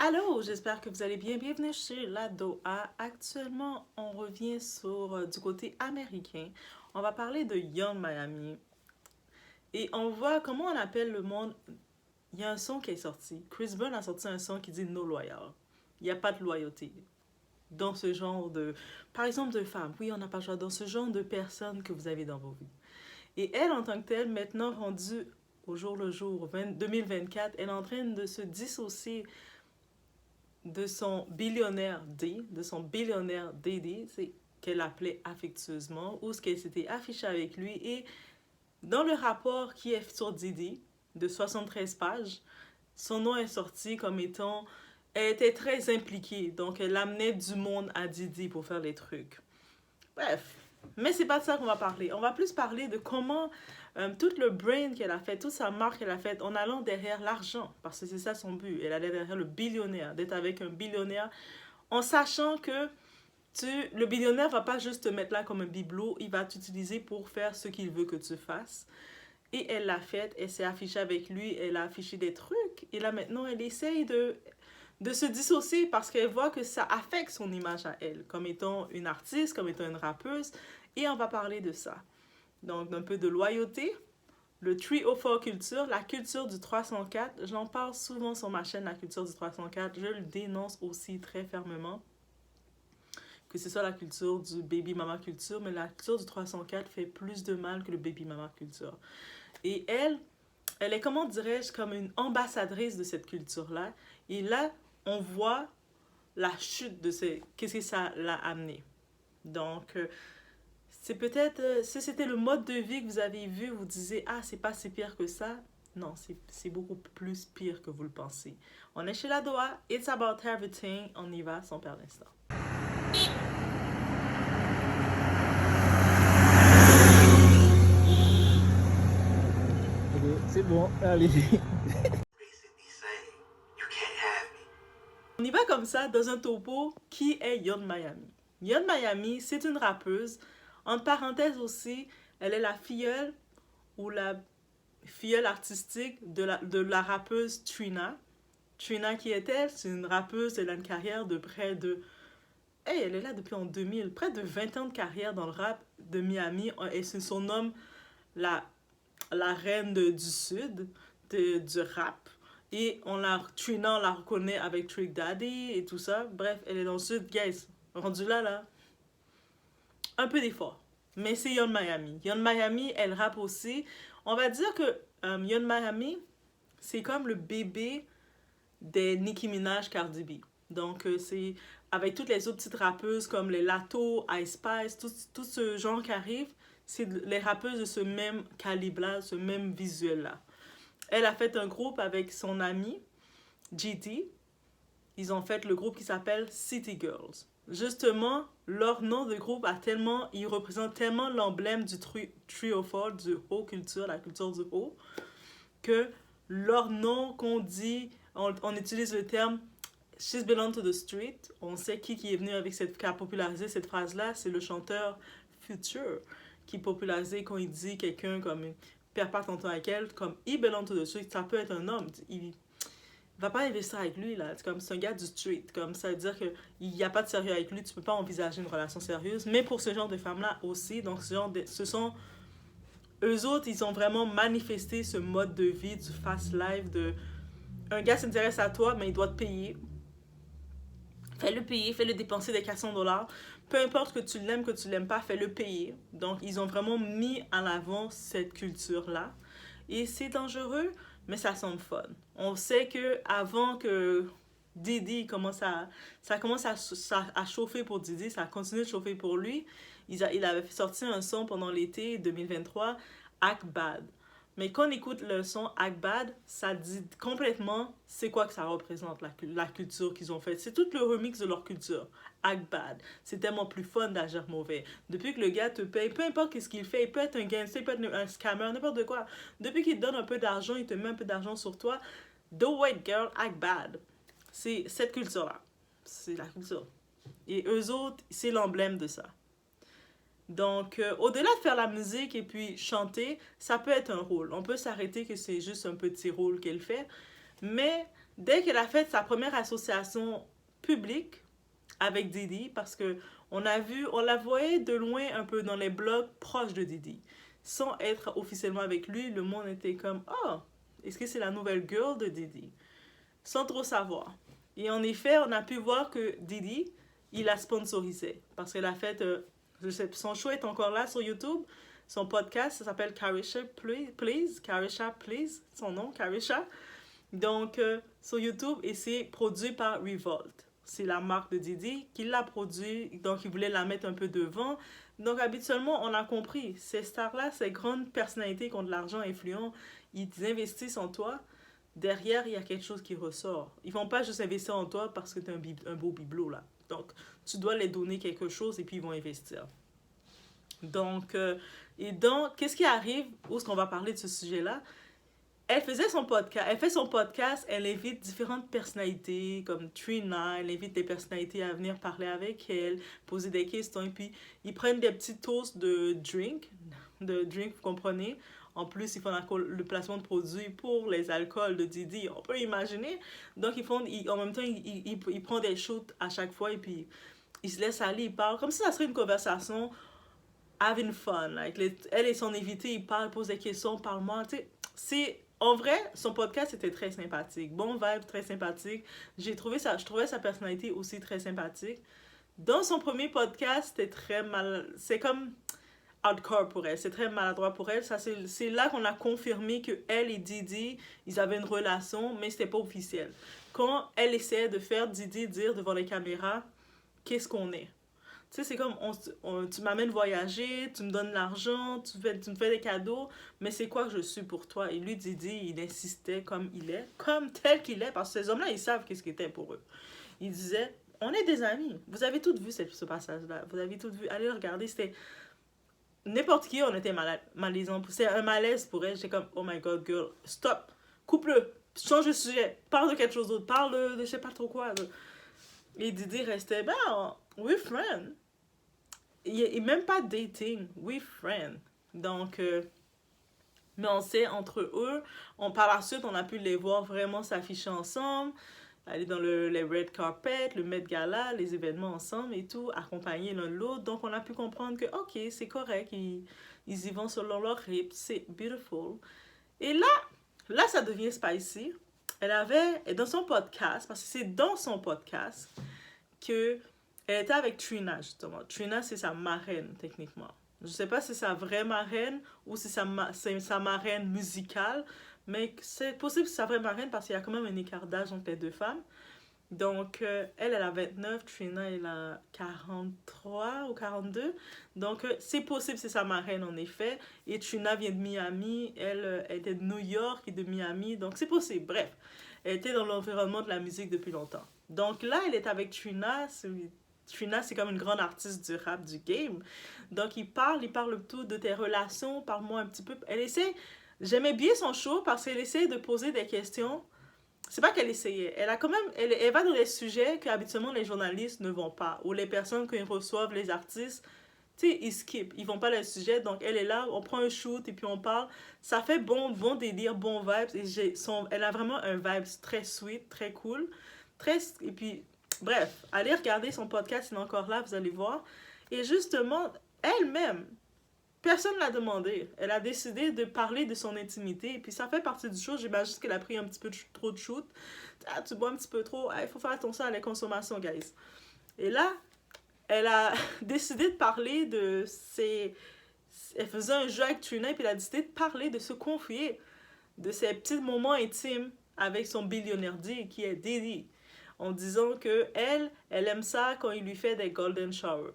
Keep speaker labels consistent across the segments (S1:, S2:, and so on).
S1: Allô, j'espère que vous allez bien. Bienvenue chez La Doha. Actuellement, on revient sur du côté américain. On va parler de Young Miami. Et on voit comment on appelle le monde. Il y a un son qui est sorti. Chris Brown a sorti un son qui dit No Loyal. Il n'y a pas de loyauté dans ce genre de. Par exemple, de femmes. Oui, on n'a pas le choix. Dans ce genre de personnes que vous avez dans vos vies. Et elle, en tant que telle, maintenant rendue au jour le jour, 2024, elle est en train de se dissocier de son billionnaire D, de son billionnaire Diddy, c'est qu'elle appelait affectueusement, ou ce qu'elle s'était affichée avec lui. Et dans le rapport qui est sur Diddy, de 73 pages, son nom est sorti comme étant... Elle était très impliquée, donc elle amenait du monde à Diddy pour faire les trucs. Bref, mais c'est pas de ça qu'on va parler. On va plus parler de comment tout le brain qu'elle a fait, toute sa marque qu'elle a faite en allant derrière l'argent, parce que c'est ça son but. Elle allait derrière le billionnaire, d'être avec un billionnaire, en sachant que le billionnaire va pas juste te mettre là comme un bibelot, il va t'utiliser pour faire ce qu'il veut que tu fasses. Et elle l'a fait, elle s'est affichée avec lui, elle a affiché des trucs, et là maintenant elle essaye de se dissocier parce qu'elle voit que ça affecte son image à elle, comme étant une artiste, comme étant une rappeuse, et on va parler de ça. Donc, d'un peu de loyauté, le 304 culture, la culture du 304, j'en parle souvent sur ma chaîne, la culture du 304, je le dénonce aussi très fermement, que ce soit la culture du baby mama culture, mais la culture du 304 fait plus de mal que le baby mama culture. Et elle est, comment dirais-je, comme une ambassadrice de cette culture-là, et là, on voit la chute de qu'est-ce que ça l'a amené. Donc, c'est peut-être, si c'était le mode de vie que vous avez vu, vous disiez, ah, c'est pas si pire que ça. Non, c'est beaucoup plus pire que vous le pensez. On est chez La Doha, it's about everything, on y va sans perdre l'instant.
S2: C'est bon, allez.
S1: On y va comme ça dans un topo qui est Young Miami. Young Miami, c'est une rappeuse. Entre parenthèses aussi, elle est la filleule ou la filleule artistique de la rappeuse Trina. Trina qui est-elle? C'est une rappeuse, elle a une carrière de près de... Hey, elle est là depuis en 2000, près de 20 ans de carrière dans le rap de Miami. Et se surnomme la reine du sud du rap. Et Trina, on la reconnaît avec Trick Daddy et tout ça. Bref, elle est dans le sud, guys. Rendu là, un peu d'effort. Mais c'est Young Miami. Young Miami, elle rappe aussi. On va dire que Young Miami, c'est comme le bébé des Nicki Minaj, Cardi B. Donc, c'est avec toutes les autres petites rappeuses comme les Lato, Ice Spice, tout ce genre qui arrive, c'est les rappeuses de ce même calibre-là, ce même visuel-là. Elle a fait un groupe avec son ami, GT. Ils ont fait le groupe qui s'appelle City Girls. Justement, leur nom de groupe ils représentent tellement l'emblème du trio fort, du haut culture, la culture du haut, que leur nom qu'on dit, on utilise le terme She's belong to the street. On sait qui est venu qui a popularisé cette phrase-là, c'est le chanteur Future, qui popularisé quand il dit quelqu'un comme perds pas ton temps avec elle, comme he belong to the street, ça peut être un homme, il va pas investir avec lui là, c'est un gars du street, comme ça veut dire que il y a pas de sérieux avec lui, tu peux pas envisager une relation sérieuse, mais pour ce genre de femmes là aussi, donc ce sont eux autres, ils ont vraiment manifesté ce mode de vie du fast life de un gars s'intéresse à toi mais il doit te payer. Fais-le payer, fais-le dépenser des 400 $. Peu importe que tu l'aimes, que tu l'aimes pas, fais-le payer. Donc, ils ont vraiment mis en avant cette culture-là. Et c'est dangereux, mais ça semble fun. On sait que avant que Diddy ça commence à chauffer pour Diddy, ça a continué de chauffer pour lui. Il avait sorti un son pendant l'été 2023, Act Bad. Mais quand on écoute le son Akbad, ça dit complètement c'est quoi que ça représente, la culture qu'ils ont faite. C'est tout le remix de leur culture. Akbad. C'est tellement plus fun d'agir mauvais. Depuis que le gars te paye, peu importe ce qu'il fait, il peut être un gangster, il peut être un scammer, n'importe quoi. Depuis qu'il te donne un peu d'argent, il te met un peu d'argent sur toi. The White Girl, Akbad. C'est cette culture-là. C'est la culture. Et eux autres, c'est l'emblème de ça. Donc, au-delà de faire la musique et puis chanter, ça peut être un rôle. On peut s'arrêter que c'est juste un petit rôle qu'elle fait. Mais dès qu'elle a fait sa première association publique avec Diddy, parce que on la voyait de loin un peu dans les blogs proches de Diddy. Sans être officiellement avec lui, le monde était comme, oh, est-ce que c'est la nouvelle girl de Diddy? Sans trop savoir. Et en effet, on a pu voir que Diddy, il la sponsorisé. Parce qu'elle a fait, je sais, son show est encore là sur YouTube. Son podcast, ça s'appelle Carisha Please. Carisha Please, son nom, Carisha. Donc, sur YouTube, et c'est produit par Revolt. C'est la marque de Diddy qui l'a produit, donc il voulait la mettre un peu devant. Donc, habituellement, on a compris, ces stars-là, ces grandes personnalités qui ont de l'argent influent, ils investissent en toi. Derrière, il y a quelque chose qui ressort. Ils vont pas juste investir en toi parce que tu es un beau bibelot, là. Donc, tu dois les donner quelque chose et puis ils vont investir. Donc, qu'est-ce qui arrive, où est-ce qu'on va parler de ce sujet-là? Elle fait son podcast, elle invite différentes personnalités comme Trina, elle invite des personnalités à venir parler avec elle, poser des questions, et puis ils prennent des petits toasts de drink, vous comprenez? En plus, ils font le placement de produits pour les alcools de Didi, on peut imaginer. Donc, en même temps, ils prennent des shoots à chaque fois, et puis ils se laissent aller, ils parlent, comme si ça serait une conversation having fun. Like, elle et son invité, ils parlent, posent des questions, parlent-moi, tu sais, en vrai, son podcast était très sympathique. Bon vibe, très sympathique. Je trouvais sa personnalité aussi très sympathique. Dans son premier podcast, c'était très mal... C'est comme hardcore pour elle. C'est très maladroit pour elle. C'est là qu'on a confirmé que elle et Didi, ils avaient une relation, mais c'était pas officiel. Quand elle essayait de faire Didi dire devant les caméras, qu'est-ce qu'on est? Tu sais, c'est comme, tu m'amènes voyager, tu me donnes l'argent, tu me fais des cadeaux, mais c'est quoi que je suis pour toi? Et lui, Didi, il insistait comme il est, comme tel qu'il est, parce que ces hommes-là, ils savent qu'est-ce qu'il était pour eux. Il disait, on est des amis. Vous avez toutes vu ce passage-là. Vous avez toutes vu. Allez regarder, c'était... N'importe qui, on était malaisant. C'est un malaise pour elle. J'étais comme, oh my god, girl, stop, coupe-le, change de sujet, parle de quelque chose d'autre, parle de je sais pas trop quoi. Et Didi restait, ben, we're friends. Et même pas dating, we friends. Donc, mais on sait entre eux, par la suite, on a pu les voir vraiment s'afficher ensemble, aller dans les red carpet, le Met Gala, les événements ensemble et tout, accompagnés l'un de l'autre. Donc, on a pu comprendre que, ok, c'est correct, ils y vont selon leur rythme, c'est beautiful. Et là, ça devient spicy. Et dans son podcast, parce que c'est dans son podcast que elle était avec Trina, justement. Trina, c'est sa marraine, techniquement. Je sais pas si c'est sa vraie marraine ou si c'est sa marraine musicale, mais c'est possible que c'est sa vraie marraine parce qu'il y a quand même un écart d'âge entre les deux femmes. Donc, elle a 29, Trina, elle a 43 ou 42. Donc, c'est possible que c'est sa marraine, en effet. Et Trina vient de Miami, elle était de New York et de Miami, donc c'est possible. Bref, elle était dans l'environnement de la musique depuis longtemps. Donc là, elle est avec Trina, Trina, c'est comme une grande artiste du rap, du game. Donc, il parle tout de tes relations, parle-moi un petit peu. J'aimais bien son show parce qu'elle essaie de poser des questions. C'est pas qu'elle essayait, elle va dans des sujets que habituellement les journalistes ne vont pas, ou les personnes qui reçoivent les artistes, tu sais, ils skippent, ils vont pas dans les sujets, donc elle est là, on prend un shoot et puis on parle. Ça fait bon délire, bon vibes, et elle a vraiment un vibe très sweet, très cool, et puis bref, allez regarder son podcast, il est encore là, vous allez voir. Et justement, elle-même, personne ne l'a demandé. Elle a décidé de parler de son intimité. Et puis ça fait partie du show. J'imagine qu'elle a pris un petit peu trop de shoot. Ah, tu bois un petit peu trop. Il faut faire attention à la consommation, guys. Et là, elle a décidé de parler de ses... Elle faisait un jeu avec Trina et puis elle a décidé de parler, de se confier de ses petits moments intimes avec son billionnaire D, qui est Diddy, en disant que elle aime ça quand il lui fait des golden shower.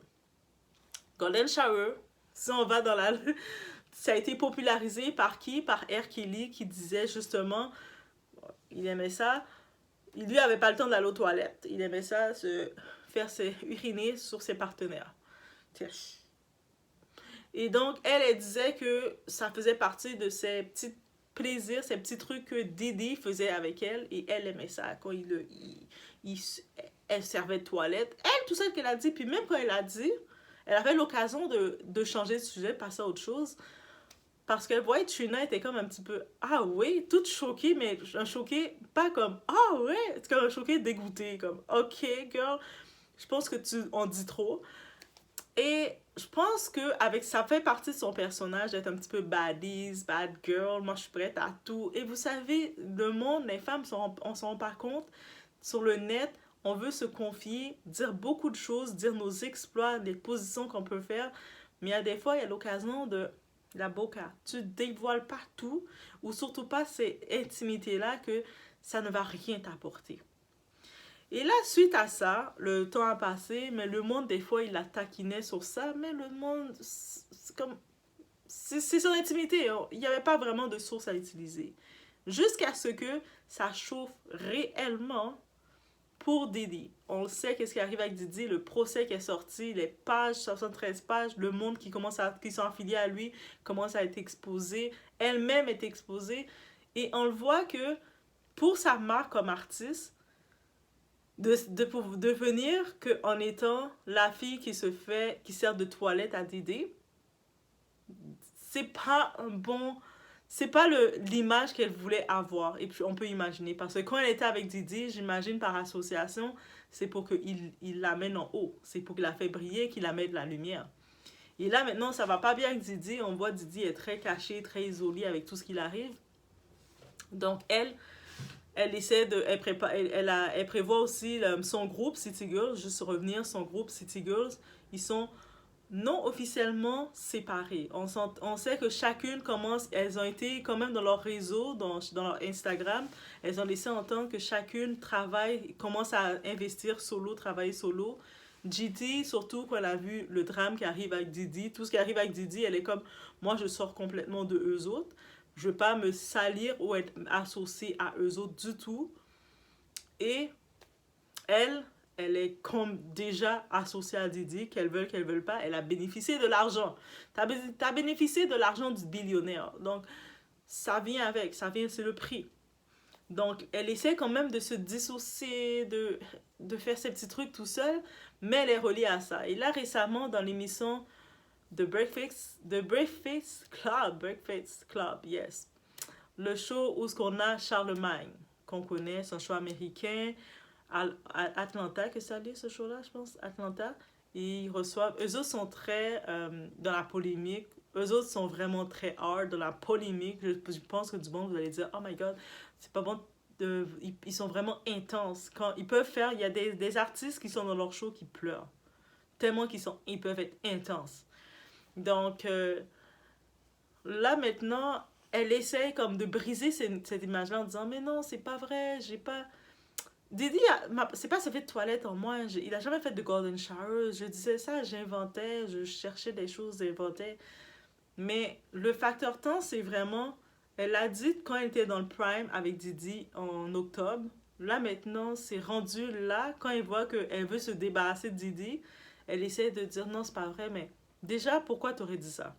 S1: Golden shower, si on va dans la... Ça a été popularisé par qui? Par R. Kelly, qui disait justement, il aimait ça, il lui avait pas le temps d'aller aux toilettes, il aimait ça, uriner sur ses partenaires. Et donc, elle disait que ça faisait partie de ses petits plaisirs, ces petits trucs que Diddy faisait avec elle, et elle aimait ça quand elle servait de toilette. Elle, tout ça qu'elle a dit, puis même quand elle a dit, elle avait l'occasion de changer de sujet, passer à autre chose. Parce qu'elle voyait Trina était comme un petit peu, ah oui, toute choquée, mais un choqué, pas comme, ah ouais, c'est comme un choqué dégoûté, comme, ok, girl, je pense que tu en dis trop. Et je pense que avec ça fait partie de son personnage d'être un petit peu baddies, bad girl, moi je suis prête à tout. Et vous savez, le monde, les femmes, on s'en rend pas compte. Sur le net, on veut se confier, dire beaucoup de choses, dire nos exploits, les positions qu'on peut faire. Mais il y a des fois, il y a l'occasion de la boca. Tu dévoiles pas tout, ou surtout pas ces intimités-là que ça ne va rien t'apporter. Et là, suite à ça, le temps a passé, mais le monde, des fois, il la taquinait sur ça, mais le monde, c'est comme... C'est son intimité, hein. Il n'y avait pas vraiment de source à utiliser. Jusqu'à ce que ça chauffe réellement pour Didi. On sait qu'est-ce qui arrive avec Didi, le procès qui est sorti, les pages, 73 pages, le monde qui sont affiliés à lui commence à être exposé, elle-même est exposée, et on le voit que pour sa marque comme artiste, de devenir qu'en étant la fille qui sert de toilette à Didi, c'est pas un bon, c'est pas l'image qu'elle voulait avoir. Et puis on peut imaginer, parce que quand elle était avec Didi, j'imagine par association, c'est pour qu'il la mène en haut, c'est pour qu'il la fait briller, qu'il la mette de la lumière. Et là maintenant ça va pas bien avec Didi, on voit Didi est très cachée, très isolée avec tout ce qui arrive. Donc elle essaie de, elle prévoit aussi son groupe City Girls, juste revenir, son groupe City Girls, ils sont non officiellement séparées. On sait que chacune commence, elles ont été quand même dans leur réseau, dans leur Instagram, elles ont laissé entendre que chacune travaille, commence à investir solo, travailler solo. Gigi, surtout quand elle a vu le drame qui arrive avec Didi, tout ce qui arrive avec Didi, elle est comme, moi je sors complètement de eux autres. Je ne veux pas me salir ou être associée à eux autres du tout. Et elle est comme déjà associée à Didi, qu'elle veuille pas, elle a bénéficié de l'argent. T'as bénéficié de l'argent du billionnaire. Donc, ça vient avec, c'est le prix. Donc, elle essaie quand même de se dissocier, de faire ses petits trucs tout seul, mais elle est reliée à ça. Et là, récemment, dans l'émission Breakfast Club, yes. Le show où on a Charlemagne, qu'on connaît, c'est un show américain, Atlanta, que ça dit ce show-là, je pense, Atlanta. Et ils reçoivent, eux autres sont très dans la polémique, eux autres sont vraiment très hard dans la polémique. Je pense que du monde, vous allez dire, oh my god, c'est pas bon. Ils sont vraiment intenses. Quand ils peuvent faire, il y a des artistes qui sont dans leur show qui pleurent. Tellement ils peuvent être intenses. Donc, là maintenant, elle essaie comme de briser cette image-là en disant, mais non, c'est pas vrai, j'ai pas... Didi, c'est pas ce fait de toilette en moi, il a jamais fait de golden shower, je disais ça, j'inventais, je cherchais des choses, j'inventais. Mais le facteur temps, c'est vraiment, elle a dit quand elle était dans le prime avec Didi en octobre, là maintenant, c'est rendu là, quand elle voit qu'elle veut se débarrasser de Didi, elle essaie de dire non, c'est pas vrai, mais déjà, pourquoi t'aurais dit ça?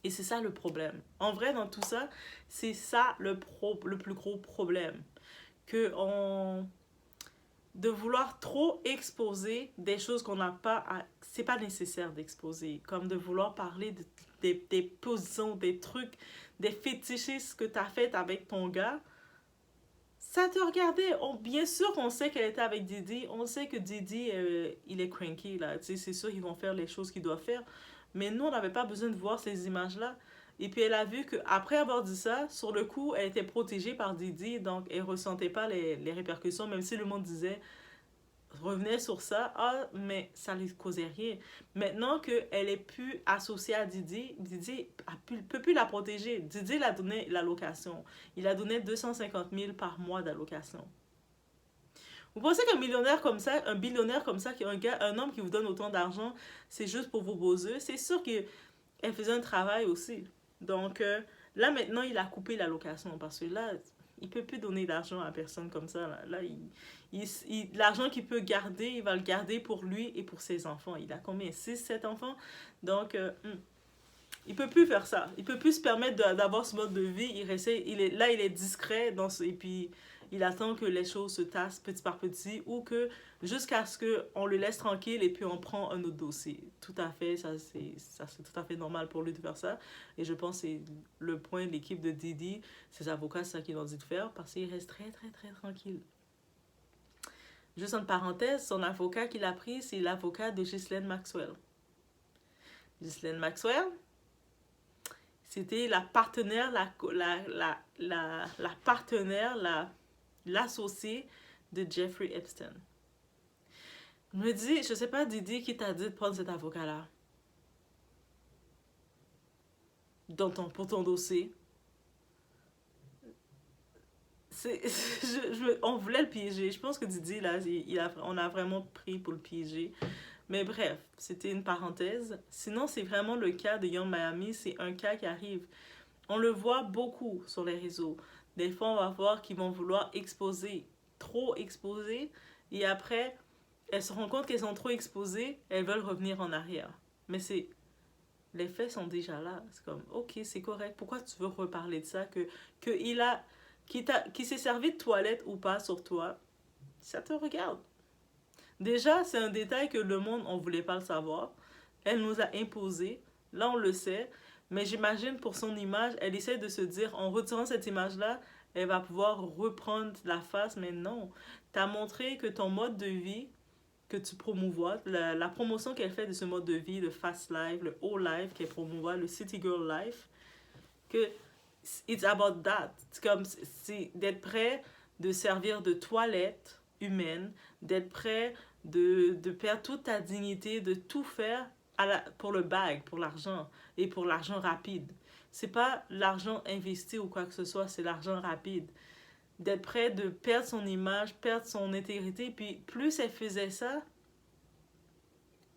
S1: Et c'est ça le problème. En vrai, dans tout ça, c'est ça le plus gros problème. Que de vouloir trop exposer des choses qu'on n'a pas c'est pas nécessaire d'exposer, comme de vouloir parler des positions, des trucs, des fétichistes que tu as fait avec ton gars. Ça te regardait. Bien sûr qu'on sait qu'elle était avec Didi, on sait que Didi il est cranky là, tu sais, c'est sûr qu'ils vont faire les choses qu'ils doivent faire, mais nous on n'avait pas besoin de voir ces images là. Et puis elle a vu qu'après avoir dit ça, sur le coup, elle était protégée par Didi, donc elle ressentait pas les répercussions, même si le monde disait, revenait sur ça, ah, mais ça ne causait rien. Maintenant qu'elle est plus associée à Didi, Didi ne peut plus la protéger. Didi l'a donné l'allocation. Il a donné 250 000 par mois d'allocation. Vous pensez qu'un millionnaire comme ça, un billionnaire comme ça, un homme qui vous donne autant d'argent, c'est juste pour vos beaux yeux? C'est sûr qu'elle faisait un travail aussi. Donc là, maintenant, il a coupé l'allocation parce que là, il ne peut plus donner d'argent à personne comme ça. Là l'argent qu'il peut garder, il va le garder pour lui et pour ses enfants. Il a combien? 6 7 enfants? Donc, il ne peut plus faire ça. Il ne peut plus se permettre d'avoir ce mode de vie. Il est discret et puis il attend que les choses se tassent petit par petit ou que jusqu'à ce qu'on le laisse tranquille et puis on prend un autre dossier. Tout à fait, ça c'est tout à fait normal pour lui de faire ça. Et je pense que c'est le point de l'équipe de Didi, ses avocats, c'est ça qu'ils ont dit de faire parce qu'il reste très très très tranquille. Juste en parenthèse, son avocat qu'il a pris, c'est l'avocat de Ghislaine Maxwell. Ghislaine Maxwell, c'était la partenaire, l'associée de Jeffrey Epstein. Je me dis, je sais pas, Didi, qui t'a dit de prendre cet avocat-là pour ton dossier. On voulait le piéger. Je pense que Didi, là, on a vraiment pris pour le piéger. Mais bref, c'était une parenthèse. Sinon, c'est vraiment le cas de Young Miami. C'est un cas qui arrive. On le voit beaucoup sur les réseaux. Des fois, on va voir qu'ils vont vouloir exposer, trop exposer. Et après, elles se rendent compte qu'elles sont trop exposées. Elles veulent revenir en arrière. Mais les faits sont déjà là. C'est comme, ok, c'est correct. Pourquoi tu veux reparler de ça? Qui s'est servi de toilette ou pas sur toi, ça te regarde. Déjà, c'est un détail que le monde, on ne voulait pas le savoir. Elle nous a imposé. Là, on le sait. Mais j'imagine pour son image, elle essaie de se dire, en retirant cette image-là, elle va pouvoir reprendre la face. Mais non, tu as montré que ton mode de vie, que tu promouvois, la promotion qu'elle fait de ce mode de vie, le fast life, le whole life qu'elle promouvoit, le city girl life, que it's about that. C'est d'être prêt de servir de toilette humaine, d'être prêt de perdre toute ta dignité, de tout faire pour le bag, pour l'argent, et pour l'argent rapide. C'est pas l'argent investi ou quoi que ce soit, c'est l'argent rapide. D'être prêt de perdre son image, perdre son intégrité, puis plus elle faisait ça,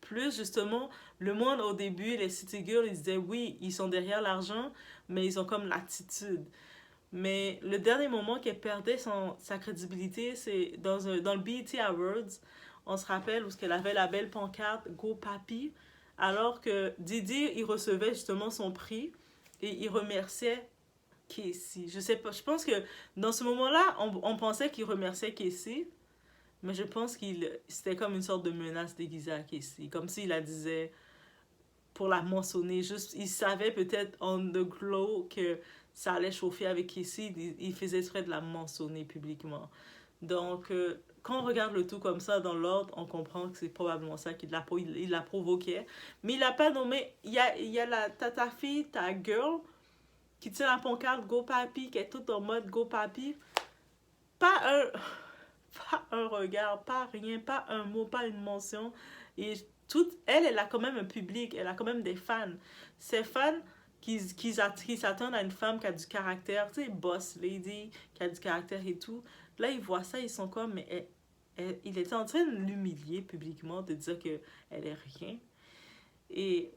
S1: plus justement, le monde au début, les city girls, ils disaient oui, ils sont derrière l'argent, mais ils ont comme l'attitude. Mais le dernier moment qu'elle perdait sa crédibilité, c'est dans le BET Awards, on se rappelle où elle avait la belle pancarte Go Papi, alors que Didi, il recevait justement son prix et il remerciait Casey. Je sais pas, je pense que dans ce moment-là, on pensait qu'il remerciait Casey, mais je pense c'était comme une sorte de menace déguisée à Casey, comme s'il la disait pour la mentionner. Juste, il savait peut-être on the glow que ça allait chauffer avec Casey, il faisait exprès de la mentionner publiquement. Donc, quand on regarde le tout comme ça dans l'ordre, on comprend que c'est probablement ça qu'il la provoquait. Mais il n'a pas nommé. Il y a ta fille, ta girl, qui tient la pancarte Go Papi, qui est toute en mode Go Papi. Pas un regard, pas rien, pas un mot, pas une mention. Et elle a quand même un public, elle a quand même des fans. Ces fans qui s'attendent à une femme qui a du caractère, tu sais, boss lady, qui a du caractère et tout. Là, ils voient ça, ils sont comme, mais il était en train de l'humilier publiquement, de dire qu'elle est rien. Et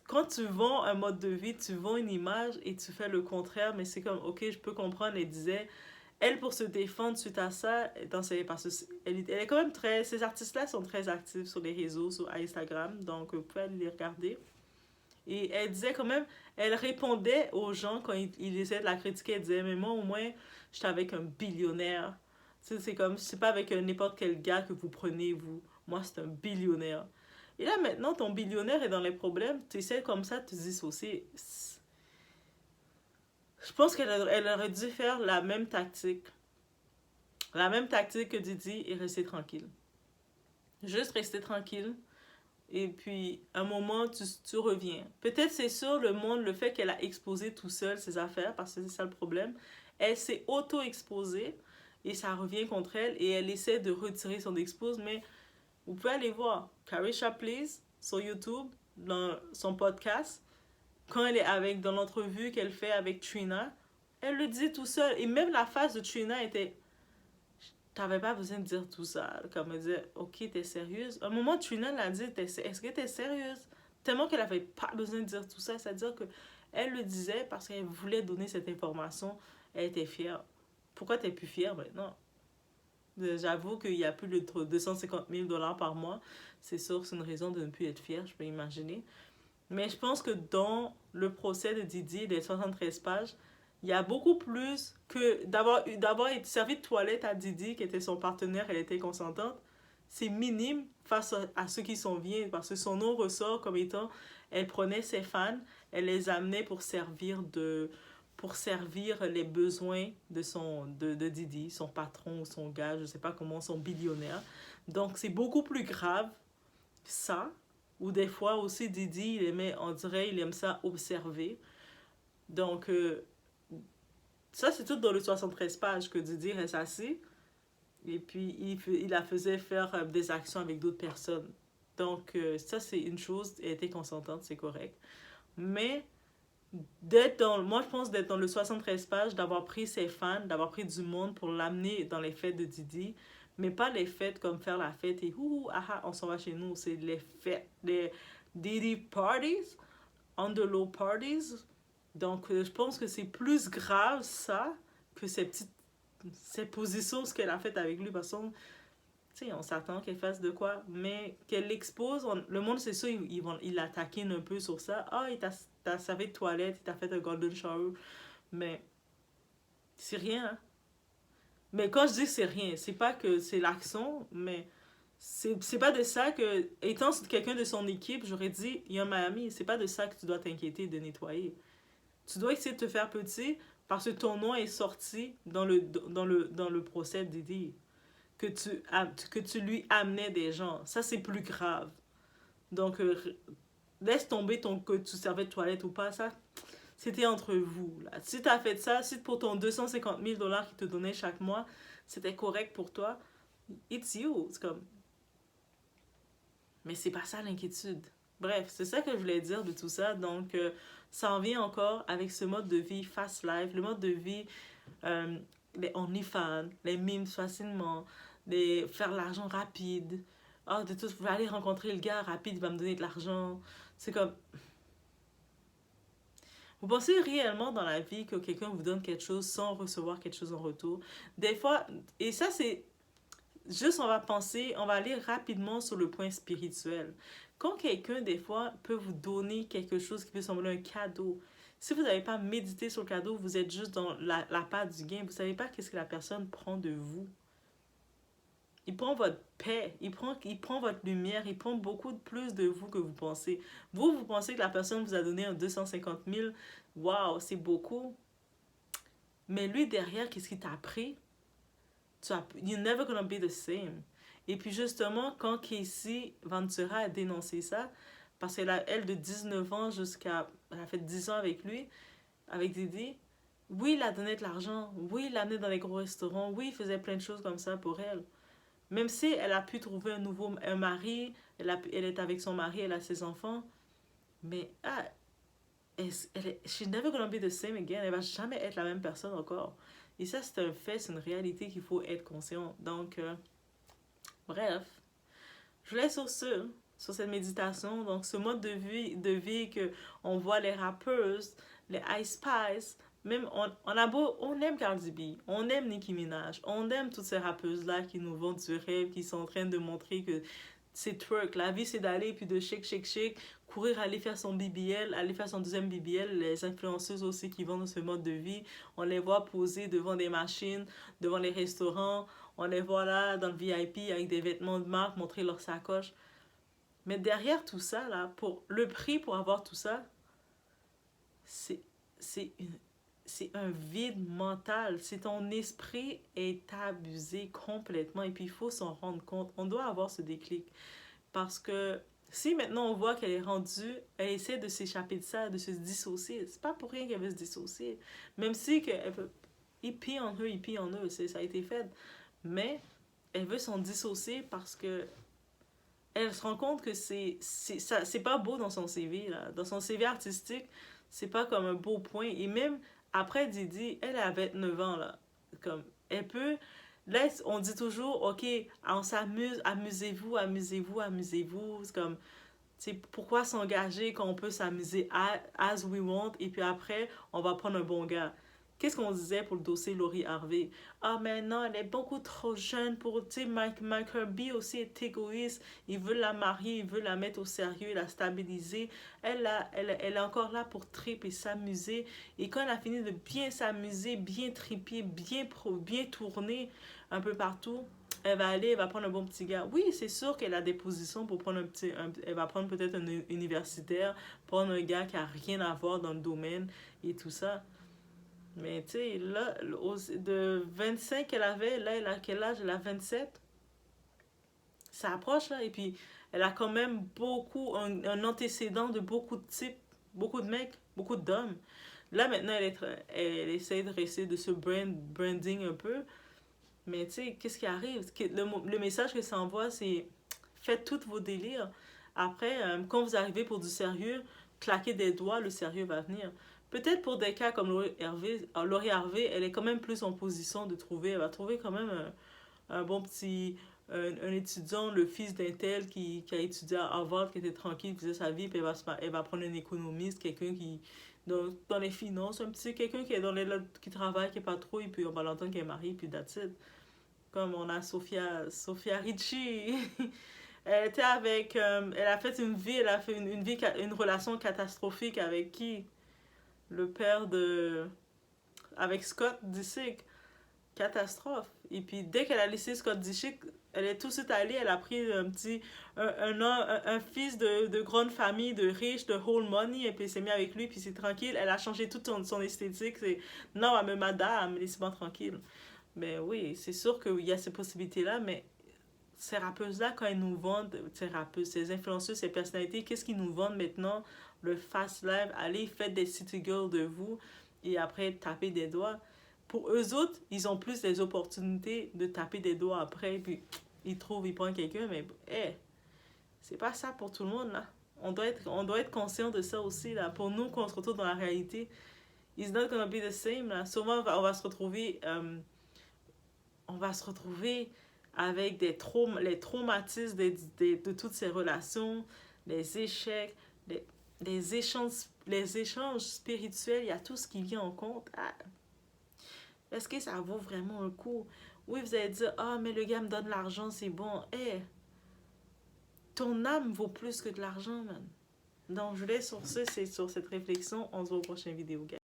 S1: quand tu vends un mode de vie, tu vends une image et tu fais le contraire, mais c'est comme, ok, je peux comprendre, elle disait, elle, pour se défendre suite à ça, parce qu'elle est quand même ces artistes-là sont très actifs sur les réseaux, sur Instagram, donc vous pouvez aller les regarder. Et elle disait quand même, elle répondait aux gens quand ils essayaient de la critiquer, elle disait, mais moi au moins, j'étais avec un billionnaire. Tu sais, c'est comme, c'est pas avec n'importe quel gars que vous prenez, vous. Moi, c'est un billionnaire. Et là, maintenant, ton billionnaire est dans les problèmes, tu essaies comme ça de te dissocier. Je pense qu'elle aurait dû faire la même tactique. La même tactique que Didi et rester tranquille. Juste rester tranquille. Et puis, à un moment, tu reviens. Peut-être c'est sûr, le fait qu'elle a exposé tout seul ses affaires, parce que c'est ça le problème, elle s'est auto-exposée et ça revient contre elle et elle essaie de retirer son expose, mais vous pouvez aller voir Caresha Please sur YouTube, dans son podcast, quand elle est dans l'entrevue qu'elle fait avec Trina, elle le dit tout seul. Et même la face de Trina était... T'avais pas besoin de dire tout ça. Comme elle disait, ok, t'es sérieuse. À un moment, Trina l'a dit, est-ce que t'es sérieuse? Tellement qu'elle avait pas besoin de dire tout ça. C'est-à-dire que elle le disait parce qu'elle voulait donner cette information. Elle était fière. Pourquoi t'es plus fière maintenant? J'avoue qu'il y a plus de 250 000 $ par mois. C'est sûr, c'est une raison de ne plus être fière, je peux imaginer. Mais je pense que dans le procès de Didi, les 73 pages, Il y a beaucoup plus que d'avoir été servi de toilette à Didi, qui était son partenaire, elle était consentante. C'est minime face à ceux qui sont bien, parce que son nom ressort comme étant, elle prenait ses fans, elle les amenait pour servir les besoins de Didi, son patron ou son gars, je sais pas comment, son billionnaire. Donc c'est beaucoup plus grave, ça, ou des fois aussi Didi, on dirait, il aime ça observer. Donc, ça, c'est tout dans le 73 pages que Didi reste assis. Et puis, il la faisait faire des actions avec d'autres personnes. Donc, ça, c'est une chose. Elle était consentante, c'est correct. Mais, moi, je pense d'être dans le 73 pages, d'avoir pris ses fans, d'avoir pris du monde pour l'amener dans les fêtes de Didi. Mais pas les fêtes comme faire la fête et ouh, ah, ah, on s'en va chez nous. C'est les fêtes, les Didi parties, underlow parties. Donc, je pense que c'est plus grave, ça, que ces positions, ce qu'elle a fait avec lui. Parce que, tu sais, on s'attend qu'elle fasse de quoi. Mais qu'elle l'expose, le monde, c'est ça, il la taquine un peu sur ça. Ah, il t'a servi de toilette, il t'a fait un golden shower. Mais c'est rien, hein. Mais quand je dis que c'est rien, c'est pas que c'est l'action, mais c'est pas de ça que, étant quelqu'un de son équipe, j'aurais dit, il y a Miami, c'est pas de ça que tu dois t'inquiéter de nettoyer. Tu dois essayer de te faire petit parce que ton nom est sorti dans le procès d'Eddy. Que tu lui amenais des gens. Ça, c'est plus grave. Donc, laisse tomber que tu servais de toilette ou pas. Ça, c'était entre vous. Là. Si tu as fait ça, si pour ton 250 000 $ qu'il te donnait chaque mois, c'était correct pour toi, it's you. C'est comme. Mais c'est pas ça l'inquiétude. Bref, c'est ça que je voulais dire de tout ça. Donc, ça en vient encore avec ce mode de vie fast life, le mode de vie, euh, les OnlyFans, les memes facilement, faire l'argent rapide. Ah, de tout, je vais aller rencontrer le gars rapide, il va me donner de l'argent. C'est comme. Vous pensez réellement dans la vie que quelqu'un vous donne quelque chose sans recevoir quelque chose en retour? Des fois, et ça, c'est juste, on va aller rapidement sur le point spirituel. Quand quelqu'un, des fois, peut vous donner quelque chose qui peut sembler un cadeau, si vous n'avez pas médité sur le cadeau, vous êtes juste dans la part du gain, vous ne savez pas qu'est-ce que la personne prend de vous. Il prend votre paix, il prend votre lumière, il prend beaucoup plus de vous que vous pensez. Vous pensez que la personne vous a donné un 250 000, waouh, c'est beaucoup. Mais lui, derrière, qu'est-ce qu'il t'a pris? You're never gonna be the same. Et puis justement, quand Casey Ventura a dénoncé ça, parce qu'elle a, elle, de 19 ans jusqu'à... Elle a fait 10 ans avec lui, avec Didi. Oui, il a donné de l'argent. Oui, il l'a amené dans les gros restaurants. Oui, il faisait plein de choses comme ça pour elle. Même si elle a pu trouver un mari, elle est avec son mari, elle a ses enfants. Mais, she's never gonna be the same again. Elle va jamais être la même personne encore. Et ça, c'est un fait, c'est une réalité qu'il faut être conscient. Donc, bref, je vous laisse sur cette méditation. Donc, ce mode de vie que on voit les rappeuses, les Ice Spice, même on aime Cardi B, on aime Nicki Minaj, on aime toutes ces rappeuses-là qui nous vendent du rêve, qui sont en train de montrer que c'est twerk. La vie, c'est d'aller, puis de shake, courir, aller faire son BBL, aller faire son deuxième BBL. Les influenceuses aussi qui vendent ce mode de vie, on les voit poser devant des machines, devant les restaurants. On les voit là dans le VIP avec des vêtements de marque, montrer leur sacoche. Mais derrière tout ça, là, le prix pour avoir tout ça, c'est un vide mental. Si ton esprit est abusé complètement, et puis il faut s'en rendre compte, on doit avoir ce déclic. Parce que si maintenant on voit qu'elle est rendue, elle essaie de s'échapper de ça, de se dissocier. C'est pas pour rien qu'elle veut se dissocier. Même si il pille en eux, ça a été fait. Mais elle veut s'en dissocier parce que elle se rend compte que c'est pas beau dans son CV, là. Dans son CV artistique, c'est pas comme un beau point. Et même après Didi, elle a 29 ans, là. Comme, elle peut... Là, on dit toujours, OK, on s'amuse, amusez-vous, amusez-vous, amusez-vous. C'est comme, c'est pourquoi s'engager quand on peut s'amuser as we want, et puis après, on va prendre un bon gars. qu'est-ce qu'on disait pour le dossier Lori Harvey? Ah, mais non, elle est beaucoup trop jeune pour, tu sais, Mike Kirby aussi est égoïste. Il veut la marier, il veut la mettre au sérieux, la stabiliser. Elle est encore là pour trip et s'amuser. Et quand elle a fini de bien s'amuser, bien triper, bien tourner un peu partout, elle va aller, elle va prendre un bon petit gars. Oui, c'est sûr qu'elle a des positions pour prendre elle va prendre peut-être un universitaire, prendre un gars qui a rien à voir dans le domaine et tout ça. Mais tu sais, là, de 25 qu'elle avait, là, elle a quel âge? Elle a 27. Ça approche, là. Et puis, elle a quand même un antécédent de beaucoup de types, beaucoup de mecs, beaucoup d'hommes. Là, maintenant, elle essaie de rester de ce branding un peu. Mais tu sais, qu'est-ce qui arrive? Le message que ça envoie, c'est faites tous vos délires. Après, quand vous arrivez pour du sérieux, claquez des doigts, le sérieux va venir. Peut-être pour des cas comme Laurie Harvey, elle est quand même plus en position de trouver, elle va trouver quand même un bon petit, un étudiant, le fils d'un tel qui a étudié à Harvard, qui était tranquille, qui faisait sa vie, puis elle va prendre un économiste, quelqu'un qui, dans les finances, un petit, quelqu'un qui est qui travaille, qui est pas trop, et puis on va l'entendre qu'elle est mariée, puis that's it. Comme on a Sophia Ricci. Elle était avec, elle a fait une vie, elle a fait une relation catastrophique avec qui? Le père de, avec Scott Disick. Catastrophe. Et puis dès qu'elle a laissé Scott Disick, elle est tout de suite allée, elle a pris un fils de grande famille, de riche, de whole money, et puis elle s'est mise avec lui, puis c'est tranquille. Elle a changé toute son esthétique. C'est, non, mais madame, laissez-moi tranquille. Mais oui, c'est sûr qu'il y a ces possibilités-là, mais ces rappeuses-là, quand elles nous vendent, ces rappeuses, ces influenceuses, ces personnalités, qu'est-ce qu'ils nous vendent maintenant? Le fast life, allez, faites des city girls de vous, et après, tapez des doigts. Pour eux autres, ils ont plus les opportunités de taper des doigts après, puis ils prennent quelqu'un, mais hey, c'est pas ça pour tout le monde, là. On doit être conscient de ça aussi, là. Pour nous, quand on se retrouve dans la réalité, it's not gonna be the same, là. Souvent, on va se retrouver avec les traumatismes de toutes ces relations, les échecs, les échanges spirituels, il y a tout ce qui vient en compte. Ah, est-ce que ça vaut vraiment un coup? Oui, vous allez dire, ah, mais le gars me donne l'argent, c'est bon. Eh, ton âme vaut plus que de l'argent, man. Donc, je laisse sur ça, c'est sur cette réflexion. On se voit aux prochaines vidéos, gars.